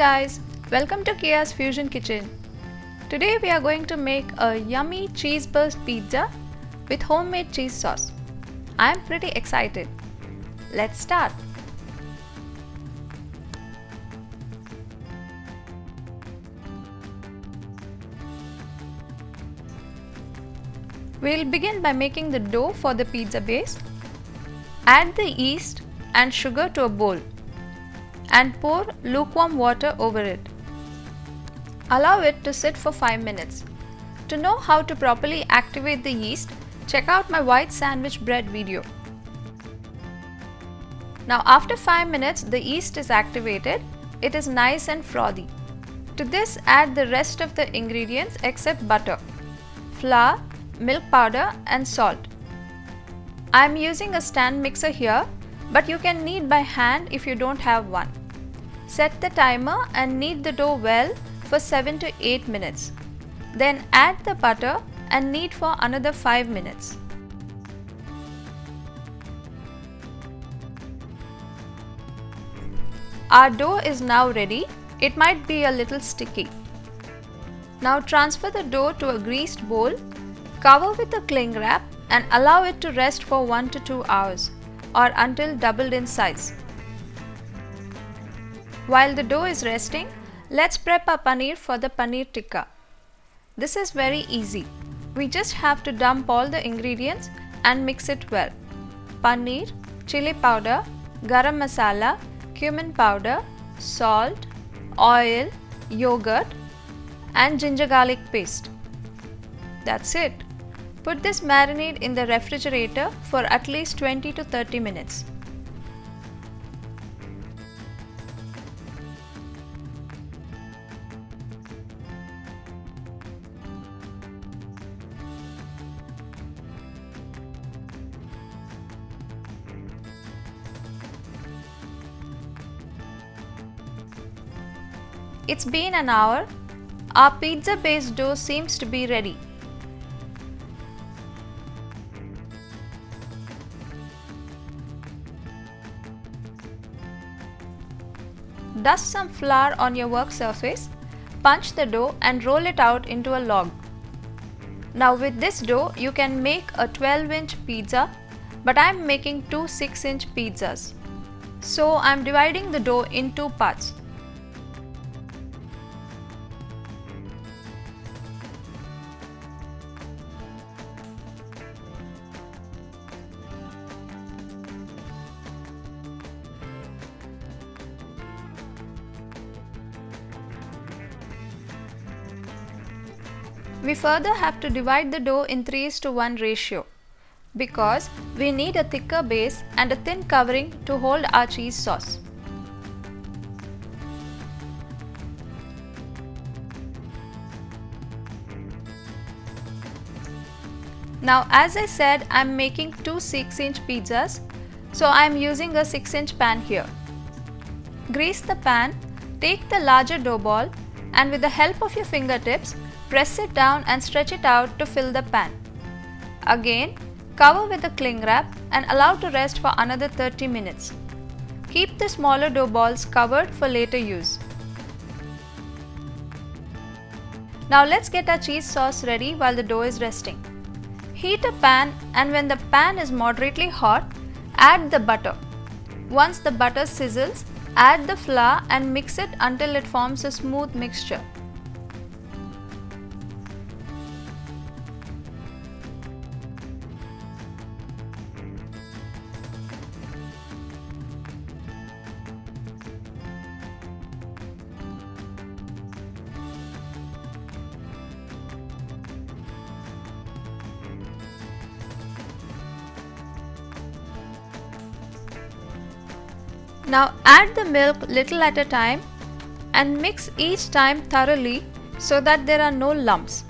guys, welcome to Kia's Fusion Kitchen. Today we are going to make a yummy cheese burst pizza with homemade cheese sauce. I am pretty excited. Let's start. We'll begin by making the dough for the pizza base. Add the yeast and sugar to a bowl and pour lukewarm water over it. Allow it to sit for 5 minutes. To know how to properly activate the yeast, check out my white sandwich bread video. Now after 5 minutes the yeast is activated, it is nice and frothy. To this add the rest of the ingredients except butter, flour, milk powder and salt. I am using a stand mixer here, but you can knead by hand if you don't have one. Set the timer and knead the dough well for 7 to 8 minutes. Then add the butter and knead for another 5 minutes. Our dough is now ready. It might be a little sticky. Now transfer the dough to a greased bowl, cover with a cling wrap and allow it to rest for 1 to 2 hours or until doubled in size. While the dough is resting, let's prep our paneer for the paneer tikka. This is very easy. We just have to dump all the ingredients and mix it well. Paneer, chili powder, garam masala, cumin powder, salt, oil, yogurt and ginger garlic paste. That's it. Put this marinade in the refrigerator for at least 20 to 30 minutes. It's been an hour. Our pizza base dough seems to be ready. Dust some flour on your work surface, punch the dough and roll it out into a log. Now with this dough you can make a 12-inch pizza, but I am making two 6-inch pizzas. So I am dividing the dough in two parts. We further have to divide the dough in 3:1 ratio because we need a thicker base and a thin covering to hold our cheese sauce. Now as I said, I am making two 6-inch pizzas, so I am using a 6-inch pan here. Grease the pan, take the larger dough ball and with the help of your fingertips, press it down and stretch it out to fill the pan. Again, cover with a cling wrap and allow to rest for another 30 minutes. Keep the smaller dough balls covered for later use. Now let's get our cheese sauce ready while the dough is resting. Heat a pan and when the pan is moderately hot, add the butter. Once the butter sizzles, add the flour and mix it until it forms a smooth mixture. Now add the milk little at a time and mix each time thoroughly so that there are no lumps.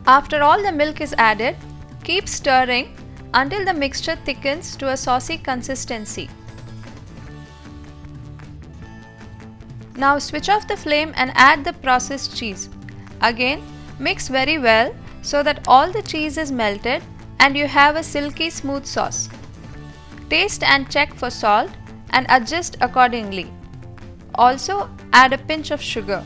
After all the milk is added, keep stirring until the mixture thickens to a saucy consistency. Now switch off the flame and add the processed cheese. Again, mix very well so that all the cheese is melted and you have a silky smooth sauce. Taste and check for salt and adjust accordingly. Also, add a pinch of sugar.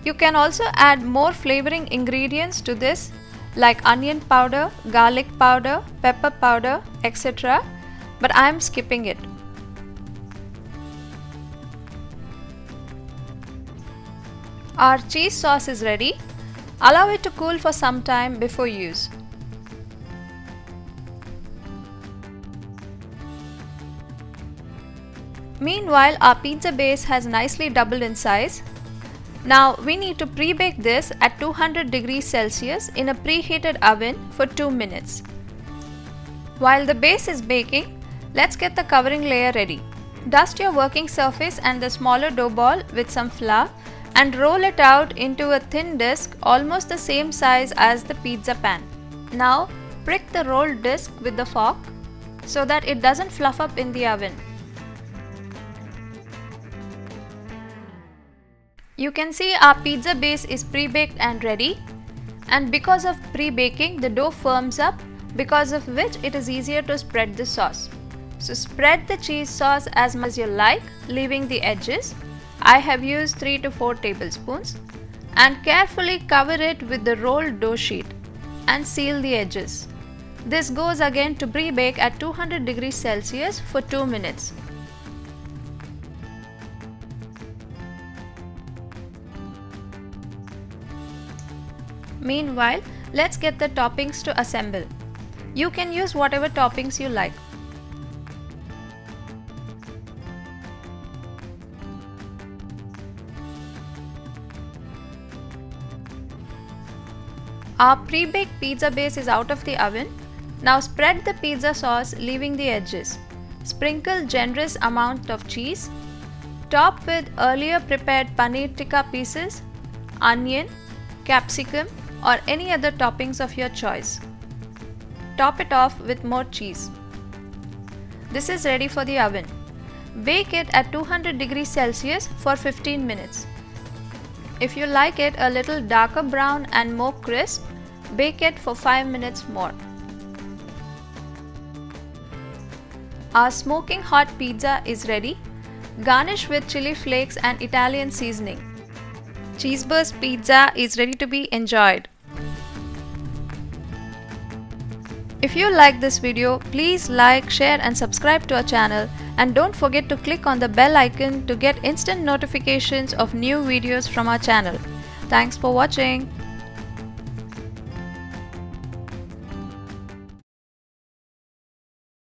You can also add more flavoring ingredients to this like onion powder, garlic powder, pepper powder, etc. But I am skipping it. Our cheese sauce is ready. Allow it to cool for some time before use. Meanwhile, our pizza base has nicely doubled in size. Now we need to pre-bake this at 200 degrees Celsius in a preheated oven for 2 minutes. While the base is baking, let's get the covering layer ready. Dust your working surface and the smaller dough ball with some flour and roll it out into a thin disc almost the same size as the pizza pan. Now prick the rolled disc with the fork so that it doesn't fluff up in the oven. You can see our pizza base is pre-baked and ready, and because of pre-baking the dough firms up, because of which it is easier to spread the sauce. So spread the cheese sauce as much as you like, leaving the edges. I have used 3 to 4 tablespoons, and carefully cover it with the rolled dough sheet and seal the edges. This goes again to pre-bake at 200 degrees Celsius for 2 minutes. Meanwhile, let's get the toppings to assemble. You can use whatever toppings you like. Our pre-baked pizza base is out of the oven. Now spread the pizza sauce, leaving the edges. Sprinkle generous amount of cheese. Top with earlier prepared paneer tikka pieces, onion, capsicum or any other toppings of your choice. Top it off with more cheese. This is ready for the oven. Bake it at 200 degrees Celsius for 15 minutes. If you like it a little darker brown and more crisp, bake it for 5 minutes more. Our smoking hot pizza is ready. Garnish with chili flakes and Italian seasoning. Cheeseburst pizza is ready to be enjoyed. If you like this video, please like, share and subscribe to our channel, and don't forget to click on the bell icon to get instant notifications of new videos from our channel. Thanks for watching.